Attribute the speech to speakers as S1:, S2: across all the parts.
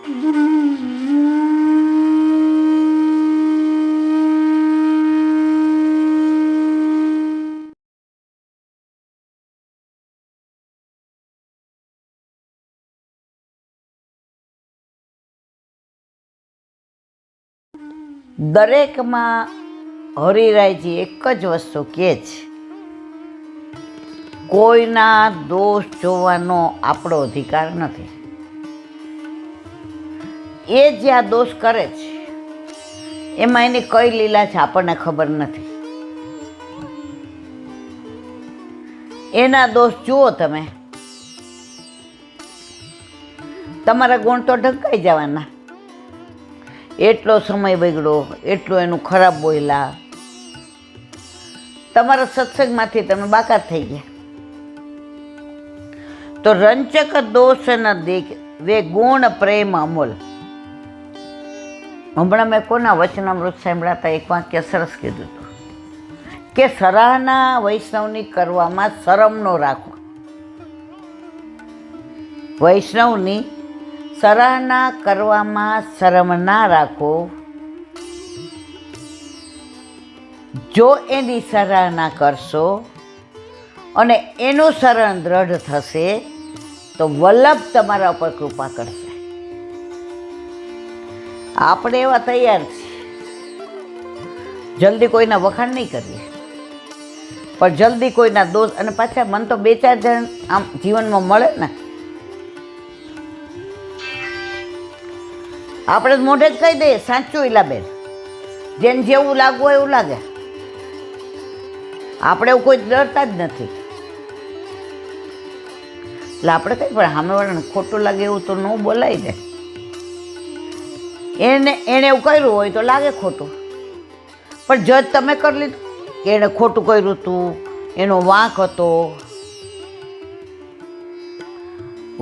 S1: દરેકમાં હરિરાયજી એક જ વસ્તુ કહે છે, કોઈના દોષ જોવાનો આપણો અધિકાર નથી. એ જ્યાં દોષ કરે છે એમાં એની કઈ લીલા છે આપણને ખબર નથી. એના દોષ જુઓ તમે, તમારા ગુણ તો ઢંકાઈ જવાના. એટલો સમય બગડ્યો, એટલું એનું ખરાબ બોલ્યા, તમારા સત્સંગમાંથી તમે બાકાત થઈ ગયા. તો રંચક દોષ ન દેખ વે ગુણ પ્રેમ અમોલ. હમણાં મેં કોના વચનામૃત સાંભળ્યા હતા, એક વાક્ય સરસ કીધું હતું કે સરાહના વૈષ્ણવની કરવામાં શરમ ન રાખો. વૈષ્ણવની સરાહના કરવામાં શરમ ના રાખો. જો એની સરાહના કરશો અને એનું શરણ દ્રઢ થશે તો વલ્લભ તમારા ઉપર કૃપા કરશે. આપણે એવા તૈયાર છીએ, જલ્દી કોઈના વખાણ નહીં કરીએ, પણ જલ્દી કોઈના દોષ. અને પાછા મન તો 2-4 જણ આમ જીવનમાં મળે ને, આપણે મોઢે જ કહી દઈએ સાચું ઈલાબેન, જેને જેવું લાગવું એવું લાગે. આપણે એવું કોઈ ડરતા જ નથી. એટલે આપણે કંઈ પણ સામેવાળાને ખોટું લાગે એવું તો ન બોલાય ને. એણે એવું કર્યું હોય તો લાગે ખોટું, પણ જજ તમે કરી લીધું કે એણે ખોટું કર્યું હતું, એનો વાંક હતો.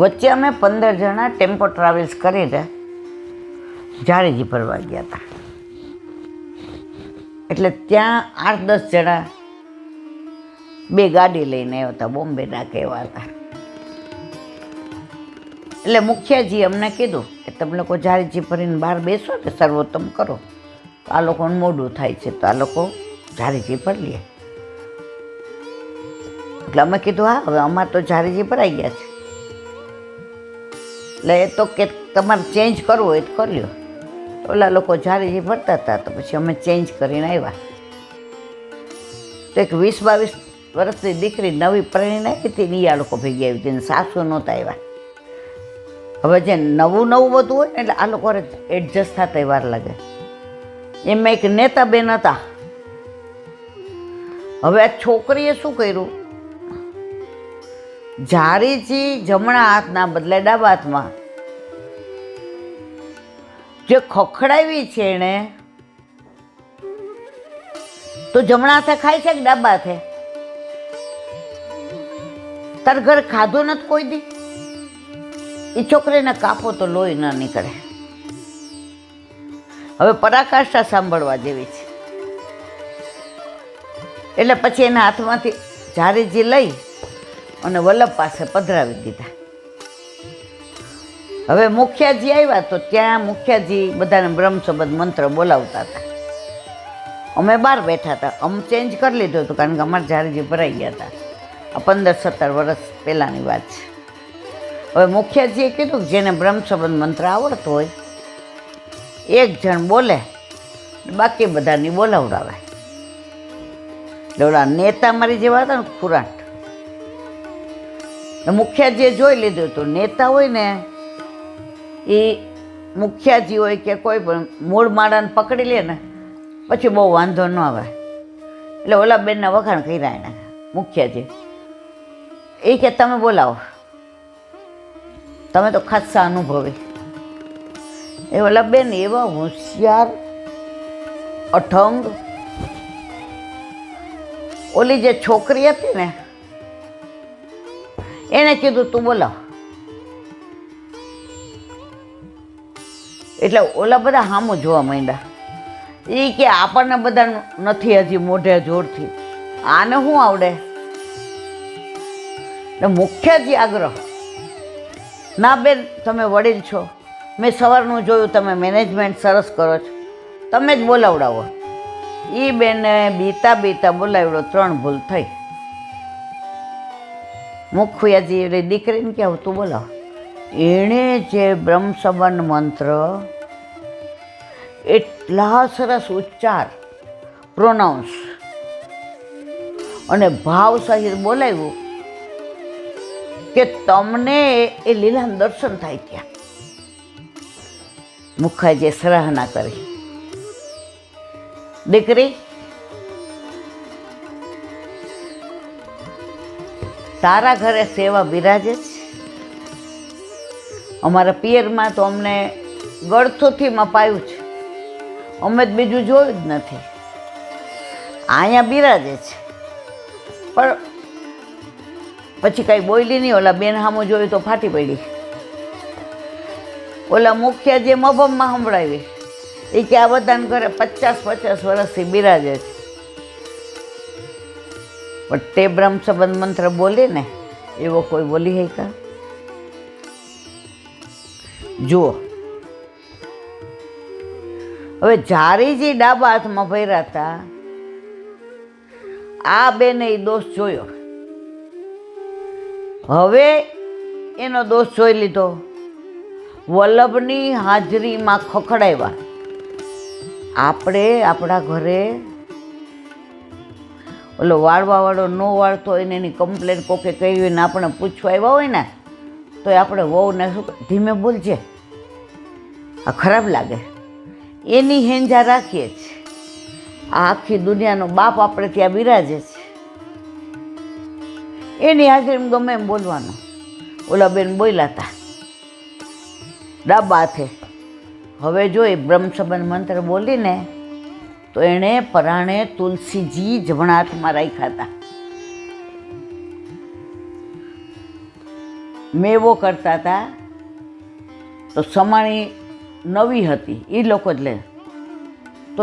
S1: વચ્ચે અમે 15 જણા ટેમ્પો ટ્રાવેલ્સ કરીને ઝારીજી ફરવા ગયા હતા. એટલે ત્યાં 8-10 જણા 2 ગાડી લઈને આવ્યા હતા, બોમ્બેના કહેવા હતા. એટલે મુખિયાજી અમને કીધું કે તમે લોકો ઝારીજી ફરીને બહાર બેસો ને સર્વોત્તમ કરો, તો આ લોકોને મોડું થાય છે, તો આ લોકો ઝારીજી ફરી લે. એટલે અમે કીધું હા, હવે અમારે તો ઝારીજી ભરાઈ ગયા છે, એટલે એ તો કે તમારે ચેન્જ કરવું હોય તો કરી લો. તો ઓલા લોકો ઝારીજી ભરતા હતા, તો પછી અમે ચેન્જ કરીને આવ્યા. તો એક 20-22 વર્ષની દીકરી નવી પરણીને આવી હતી ને, એ આ લોકો ભેગી આવી હતી ને સાસુ નહોતા આવ્યા. હવે જે નવું બધું હોય ને એટલે આ લોકો એડજસ્ટ થતા વાર લાગે. એમાં એક નેતા બેન હતા. હવે આ છોકરીએ શું કર્યું, ઝારીજી જમણા હાથના બદલે ડાબા હાથમાં જે ખખડાવી છે એણે, તો જમણા હાથે ખાય છે કે ડાબા હાથે? તાર ઘર ખાધું નથી કોઈ દી? એ છોકરીને કાપો તો લોહી ન નીકળે. હવે પરાકાષ્ઠા સાંભળવા જેવી છે. એટલે પછી એના હાથમાંથી ઝારીજી લઈ અને વલ્લભ પાસે પધરાવી દીધા. હવે મુખિયાજી આવ્યા તો ત્યાં મુખિયાજી બધાને બ્રહ્મ સંબંધ મંત્ર બોલાવતા હતા. અમે બહાર બેઠા હતા. અમે ચેન્જ કરી લીધું હતું કારણ કે અમારે ઝારીજી ભરાઈ ગયા હતા. આ 15-17 વર્ષ પહેલાંની વાત છે. હવે મુખિયાજીએ કીધું કે જેને બ્રહ્મ સંબંધ મંત્ર આવડતો હોય 1 જણ બોલે, બાકી બધાની બોલાવડાવે. એટલે ઓલા નેતા મારી જેવા હતા ને ખુરાટ, મુખિયાજીએ જોઈ લીધું હતું. નેતા હોય ને એ મુખિયાજી હોય કે કોઈ પણ મૂળ માળાને પકડી લે ને પછી બહુ વાંધો ન આવે. એટલે ઓલા બેનના વખાણ કર્યા એને મુખિયાજી. એ કે તમે બોલાવો, તમે તો ખાસ્સા અનુભવી. એ ઓલા બેન એવા હોશિયાર, અઠંગ. ઓલી જે છોકરી હતી ને એને કીધું તું બોલાવ. એટલે ઓલા બધા સામું જોવા માંડ્યા. એ કે આપણને બધા નથી હજી મોઢે જોરથી, આને શું આવડે? મુખ્યજી આગ્રહ, ના બેન તમે વડીલ છો, મેં સવારનું જોયું, તમે મેનેજમેન્ટ સરસ કરો છો, તમે જ બોલાવડાવો. એ બેને બીતા બીતા બોલાવડો, 3 ભૂલ થઈ. મુખિયાજી એટલે દીકરીને કે તું બોલાવ. એણે જે બ્રહ્મ સંબંધ મંત્ર એટલા સરસ ઉચ્ચાર, પ્રોનાઉન્સ અને ભાવ સહિત બોલાવ્યું કે તમને એ લીલાનું દર્શન થાય ત્યાં. મુખાજીએ સરાહના કરી. દીકરી, તારા ઘરે સેવા બિરાજે છે. અમારા પિયરમાં તો અમને ગળથુથીમાં પાયું છે, અમે જ બીજું જોયું જ નથી. અહીંયા બિરાજે છે. પણ પછી કાંઈ બોલી નહીં. ઓલા બેન સામું જોયું તો ફાટી પડી. ઓલા મુખ્ય જે મભમમાં સંભળાવી એ કે આ બધાને ઘરે 50-50 વર્ષથી બિરાજે છે. પણ તે બ્રહ્મ સંબંધ મંત્ર બોલે ને એવો કોઈ બોલી હે કા? જુઓ, હવે જારીજી ડાબા હાથમાં ભર્યા હતા, આ બેને એ દોષ જોયો. હવે એનો દોષ જોઈ લીધો. વલ્લભની હાજરીમાં ખખડાવ્યા. આપણે આપણા ઘરે ઓલો વાળવાવાળો ન વાળતો હોય ને એની કમ્પ્લેન કોકે કરી હોય ને આપણે પૂછવા આવ્યા હોય ને તો આપણે વહુને શું ધીમે બોલજે, આ ખરાબ લાગે, એની હેંજા રાખીએ છીએ. આ આખી દુનિયાનો બાપ આપણે ત્યાં બિરાજે છે, એની હાજરીમાં ગમે એમ બોલવાનું. ઓલા બેન બોલ્યા હતા ડાબા હાથે. હવે જો એ બ્રહ્મ સંબંધ મંત્ર બોલીને તો એણે પરાણે તુલસીજી જમણા હાથમાં રાખ્યા હતા. મેવો કરતા હતા તો સમાણી નવી હતી, એ લોકો જ લે તો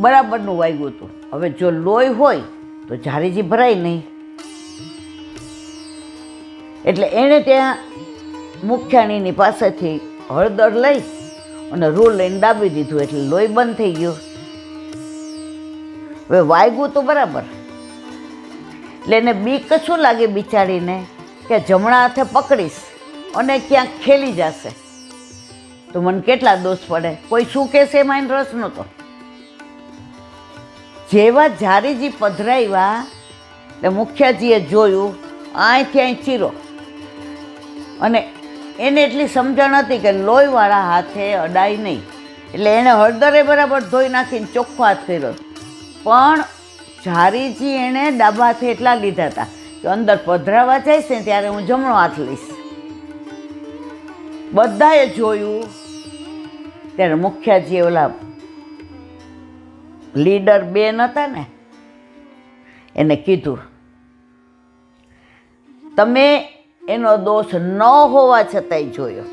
S1: બરાબરનું વાગ્યું હતું. હવે જો લોહી હોય તો જારીજી ભરાય નહીં. એટલે એણે ત્યાં મુખ્યાણીની પાસેથી હળદર લઈ અને રૂ લઈને દાબી દીધું, એટલે લોહી બંધ થઈ ગયું. હવે વાગ્યું તો બરાબર. એટલે એને બીક શું લાગે બિચારીને કે જમણા હાથે પકડીશ અને ક્યાંક ખેલી જશે તો મને કેટલા દોષ પડે. કોઈ શું કહેશે એમાં એને રસ નહોતો. જેવા જારીજી પધરાવ્યા એટલે મુખ્યાજીએ જોયું અહીંથી અહીં ચીરો, અને એને એટલી સમજણ હતી કે લોહીવાળા હાથે અડાય નહીં. એટલે એણે હળદરે બરાબર ધોઈ નાખીને ચોખ્ખો હાથ કર્યો. પણ જારીજી એણે ડાબા હાથે એટલા લીધા હતા કે અંદર પધરાવા જઈશ ને ત્યારે હું જમણો હાથ લઈશ. બધાએ જોયું ત્યારે મુખ્યાજી ઓલા લીડર બેન હતા ને એને કીધું, તમે એનો દોષ ન હોવા છતાંય જોયો.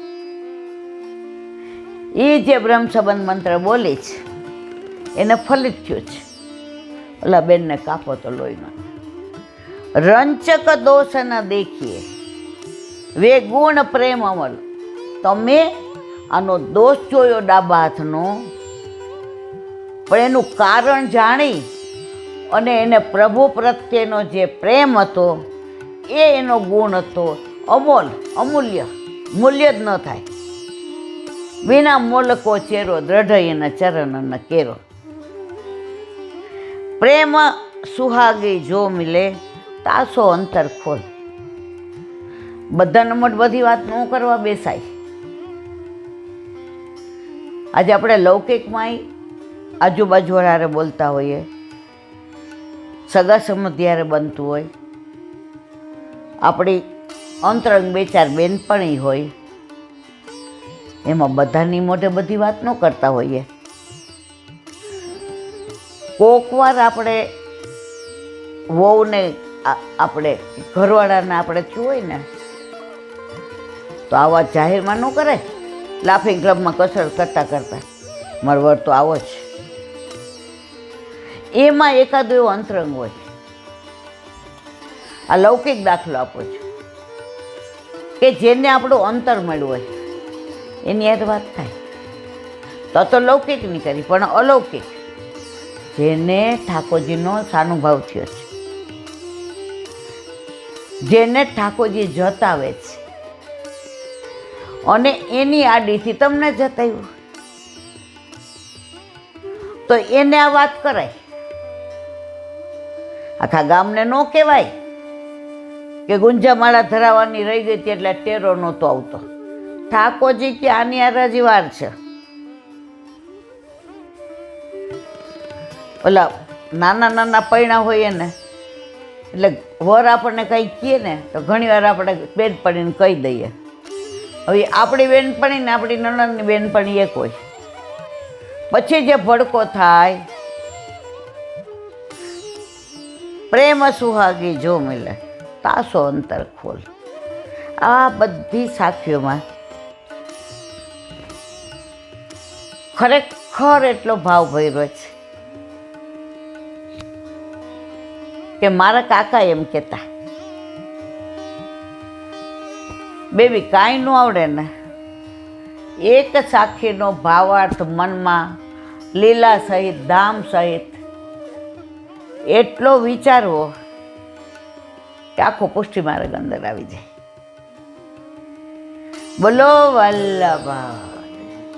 S1: એ જે બ્રહ્મ સંબંધ મંત્ર બોલી છે એને ફલિત થયું છે. ઓલા બેનને કાપો તો લોહીનો. રંચક દોષ ન દેખીએ વે ગુણ પ્રેમ અમલ. તમે આનો દોષ જોયો ડાબા હાથનો, પણ એનું કારણ જાણી અને એને પ્રભુ પ્રત્યેનો જે પ્રેમ હતો એ એનો ગુણ હતો. અમોલ, અમૂલ્ય, મૂલ્ય જ ન થાય. વિના મોલકો ચેરો દ્રઢ એના ચરણ કેરો. પ્રેમ સુહાગી જો મિલે તાસો અંતર ખોલ. બધાને મોટ બધી વાત ન કરવા બેસાય. આજે આપણે લૌકિકમાંય આજુબાજુવાળા બોલતા હોઈએ, સગા સંબંધિયારે બનતું હોય, આપણી અંતરંગ 2-4 બેનપણી હોય, એમાં બધાની મોઢે બધી વાત ન કરતા હોઈએ. કોક વાર આપણે વહુને આપણે ઘરવાળાને આપણે થયું હોય ને તો આ વાત જાહેરમાં ન કરે. લાફિંગ ક્લબમાં કસરત કરતા કરતા મારો વર તો આવો જ. એમાં એકાદો એવો અંતરંગ હોય. આ લૌકિક દાખલો આપો છો કે જેને આપણું અંતર મળ્યું હોય. એની યાર વાત થાય. તો લૌકિકની કરી, પણ અલૌકિક જેને ઠાકોરજીનો સાનુભાવ થયો છે, જેને ઠાકોરજી જતાવે છે અને એની આડીથી તમને જતાવ્યું, તો એને આ વાત કરાય. આખા ગામને ન કહેવાય કે ગુંજામાળા ધરાવવાની રહી ગઈ હતી એટલે ટેરો નહોતો આવતો. ઠાકોરજી કે આની આ રજવાર છે. ઓલા નાના નાના પૈણા હોય ને, એટલે વર આપણને કંઈ કહે ને તો ઘણી વાર આપણે બેનપણીને કહી દઈએ. હવે આપણી બેનપણી ને આપણી નણંદની બેનપણી એક હોય, પછી જે ભડકો થાય, પ્રેમ સુહાગી જો મિલે તાસો અંતર ખોલ. આ બધી સાખીઓમાં ખરેખર એટલો ભાવ ભર્યો છે કે મારા કાકા એમ કહેતા, બેબી કાંઈ ન આવડે ને, એક સાખીનો ભાવાર્થ મનમાં લીલા સહિત ધામ સહિત એટલો વિચારવો કે આખો પુષ્ટિ માર્ગ અંદર આવી જાય. બોલો વલ્લભા.